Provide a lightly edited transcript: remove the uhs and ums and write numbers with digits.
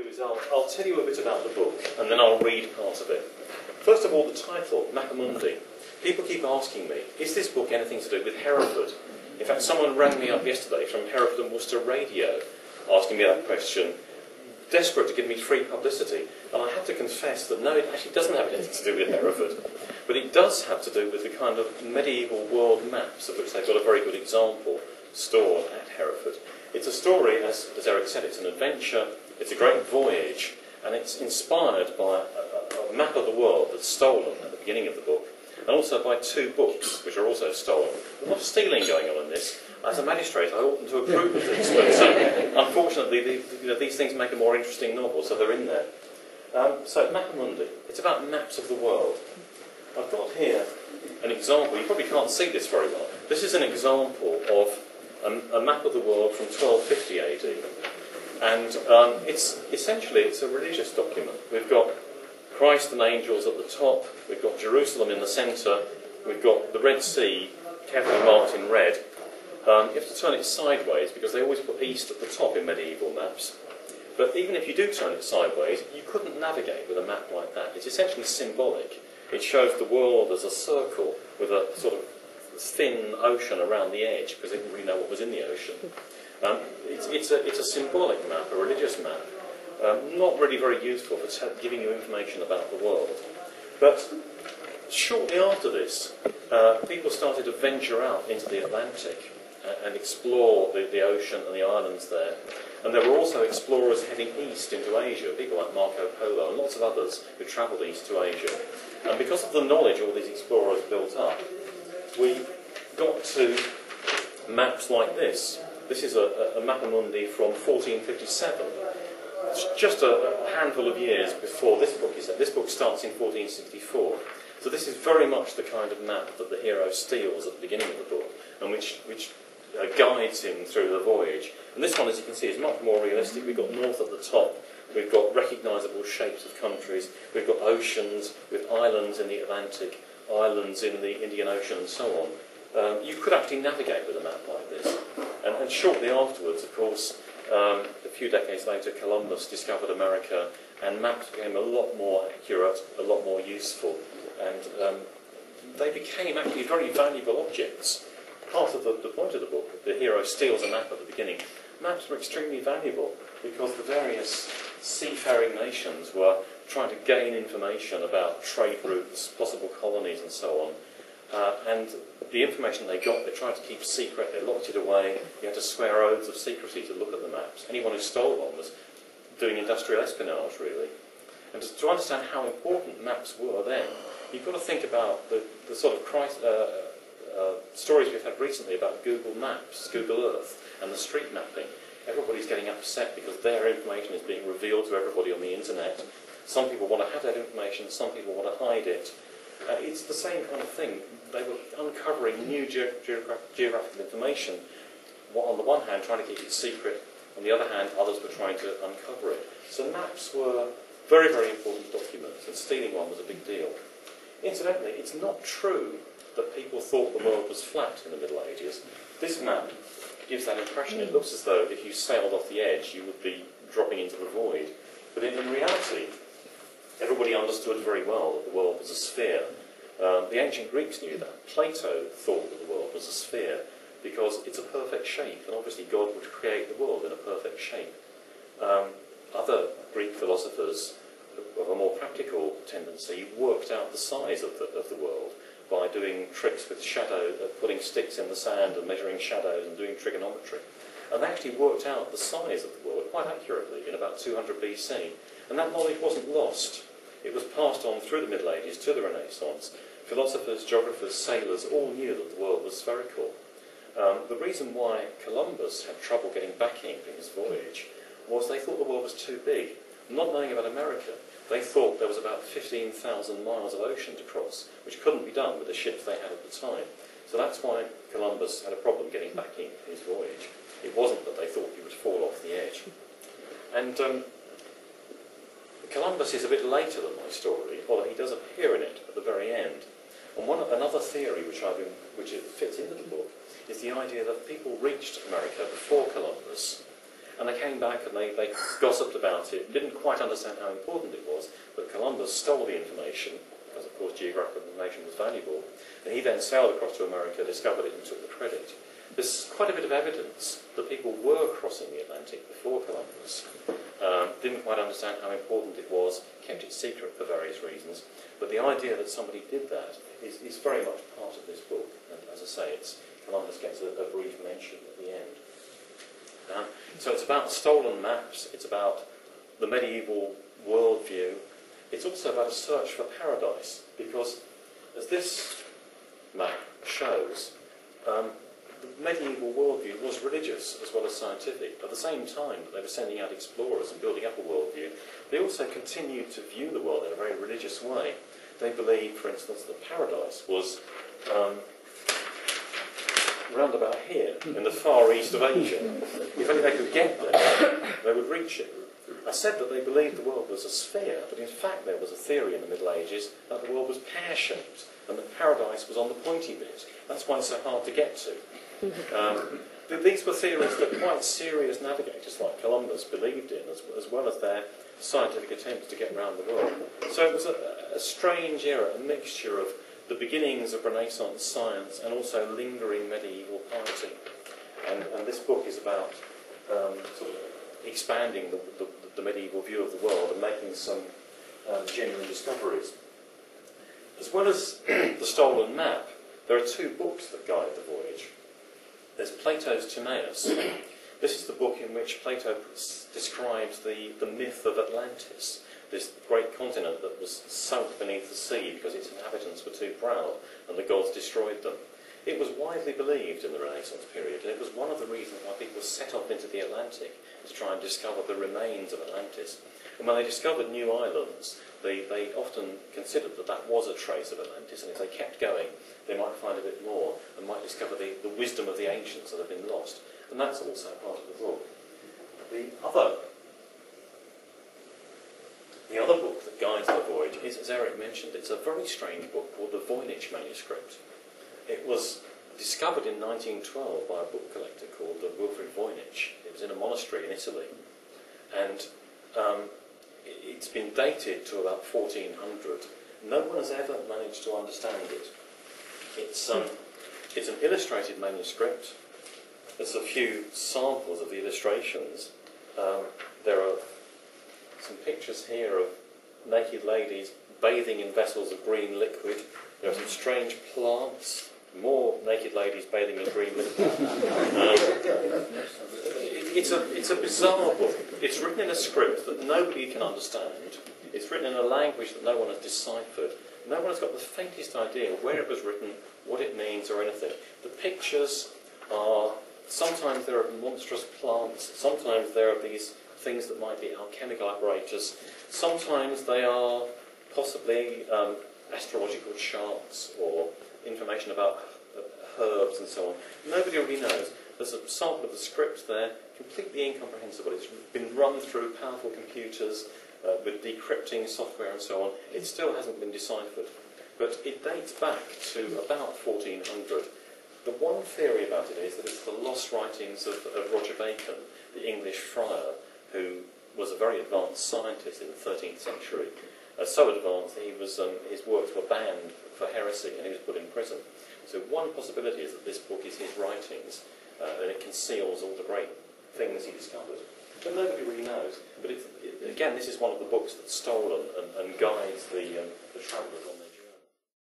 is I'll tell you a bit about the book, and then I'll read part of it. First of all, the title, Mappamundi. People keep asking me, is this book anything to do with Hereford? In fact, someone rang me up yesterday from Hereford and Worcester Radio, asking me that question, desperate to give me free publicity. And I have to confess that no, it actually doesn't have anything to do with Hereford. But it does have to do with the kind of medieval world maps, of which they've got a very good example stored at Hereford. It's a story, as Eric said, it's an adventure, it's a great voyage, and it's inspired by a map of the world that's stolen at the beginning of the book, and also by two books, which are also stolen. There's a lot of stealing going on in this. As a magistrate, I oughtn't to approve of this, but unfortunately, these things make a more interesting novel, so they're in there. So, Mappamundi, it's about maps of the world. I've got here an example. You probably can't see this very well. This is an example of a map of the world from 1250 AD. And it's a religious document. We've got Christ and angels at the top, we've got Jerusalem in the centre, we've got the Red Sea, carefully marked in red. You have to turn it sideways because they always put east at the top in medieval maps. But even if you do turn it sideways, you couldn't navigate with a map like that. It's essentially symbolic. It shows the world as a circle with a sort of thin ocean around the edge because they didn't really know what was in the ocean. It's a symbolic map, a religious map, not really very useful for giving you information about the world. But shortly after this, people started to venture out into the Atlantic and explore the ocean and the islands there. And there were also explorers heading east into Asia, people like Marco Polo and lots of others who travelled east to Asia. And because of the knowledge all these explorers built up, we got to maps like this. This is a Mappamundi from 1457. It's just a handful of years before this book is set. This book starts in 1464. So this is very much the kind of map that the hero steals at the beginning of the book, and which guides him through the voyage. And this one, as you can see, is much more realistic. We've got north at the top, we've got recognisable shapes of countries, we've got oceans with islands in the Atlantic, islands in the Indian Ocean and so on. You could actually navigate with a map like this. And shortly afterwards, of course, a few decades later, Columbus discovered America, and maps became a lot more accurate, a lot more useful, and they became actually very valuable objects. Part of the point of the book, the hero steals a map at the beginning. Maps were extremely valuable because the various seafaring nations were trying to gain information about trade routes, possible colonies and so on. And the information they got, they tried to keep secret, they locked it away, you had to swear oaths of secrecy to look at the maps. Anyone who stole one was doing industrial espionage, really. And to understand how important maps were then, you've got to think about the sort of stories we've had recently about Google Maps, Google Earth, and the street mapping. Everybody's getting upset because their information is being revealed to everybody on the internet. Some people want to have that information, some people want to hide it. It's the same kind of thing. They were uncovering new geographical information. On the one hand, trying to keep it secret. On the other hand, others were trying to uncover it. So maps were very, very important documents, and stealing one was a big deal. Incidentally, it's not true that people thought the world was flat in the Middle Ages. This map gives that impression. It looks as though if you sailed off the edge, you would be dropping into the void. But in reality, everybody understood very well that the world was a sphere. The ancient Greeks knew that. Plato thought that the world was a sphere because it's a perfect shape, and obviously God would create the world in a perfect shape. Other Greek philosophers of a more practical tendency worked out the size of the world by doing tricks with shadow, putting sticks in the sand and measuring shadows and doing trigonometry. And they actually worked out the size of the world quite accurately in about 200 BC. And that knowledge wasn't lost. It was passed on through the Middle Ages to the Renaissance. Philosophers, geographers, sailors all knew that the world was spherical. The reason why Columbus had trouble getting backing for his voyage was they thought the world was too big. Not knowing about America, they thought there was about 15,000 miles of ocean to cross, which couldn't be done with the ships they had at the time. So that's why Columbus had a problem getting backing for his voyage. It wasn't that they thought he would fall off the edge. And Columbus is a bit later than my story, although he does appear in it at the very end. And another theory which it fits into the book is the idea that people reached America before Columbus, And they came back and they gossiped about it, didn't quite understand how important it was, but Columbus stole the information, because of course geographical information was valuable, and he then sailed across to America, discovered it and took the credit. There's quite a bit of evidence that people were crossing the Atlantic before Columbus, didn't quite understand how important it was, kept it secret for various reasons, but the idea that somebody did that is very much part of this book, and as I say, Columbus gets a brief mention at the end. So it's about stolen maps, it's about the medieval worldview, it's also about a search for paradise, because as this map shows, the medieval worldview was religious as well as scientific. At the same time that they were sending out explorers and building up a worldview, they also continued to view the world in a very religious way. They believed, for instance, that paradise was round about here, in the far east of Asia. If only they could get there, they would reach it. I said that they believed the world was a sphere, but in fact there was a theory in the Middle Ages that the world was pear-shaped, and that paradise was on the pointy bit. That's why it's so hard to get to. These were theories that quite serious navigators like Columbus believed in, as well as their scientific attempts to get around the world. So it was a strange era, a mixture of the beginnings of Renaissance science and also lingering medieval piety. And this book is about sort of expanding the medieval view of the world and making some genuine discoveries. As well as the stolen map, there are two books that guide the voyage. There's Plato's Timaeus. This is the book in which Plato describes the myth of Atlantis, this great continent that was sunk beneath the sea because its inhabitants were too proud and the gods destroyed them. It was widely believed in the Renaissance period, and it was one of the reasons why people set off into the Atlantic to try and discover the remains of Atlantis. And when they discovered new islands, they often considered that that was a trace of Atlantis, and if they kept going, they might find a bit more and might discover the wisdom of the ancients that had been lost. And that's also part of the book. The other book that guides the voyage is, as Eric mentioned, it's a very strange book called the Voynich manuscript. It was discovered in 1912 by a book collector called Wilfrid Voynich. It was in a monastery in Italy, and it's been dated to about 1400. No one has ever managed to understand it. It's an illustrated manuscript. There's a few samples of the illustrations. There are some pictures here of naked ladies bathing in vessels of green liquid. There are some strange plants, more naked ladies bathing in green liquid. It's a bizarre book. It's written in a script that nobody can understand. It's written in a language that no one has deciphered. No one has got the faintest idea where it was written, what it means, or anything. The pictures are, sometimes there are monstrous plants, sometimes there are these things that might be alchemical apparatus, sometimes they are possibly astrological charts or information about herbs and so on. Nobody really knows. There's a sample of the script there, completely incomprehensible. It's been run through powerful computers with decrypting software and so on. It still hasn't been deciphered. But it dates back to about 1400. The one theory about it is that it's the lost writings of Roger Bacon, the English friar, who was a very advanced scientist in the 13th century. So advanced that his works were banned for heresy and he was put in prison. So one possibility is that this book is his writings and it conceals all the great things he discovered. But nobody really knows. But again, this is one of the books that's stolen and guides the travellers on their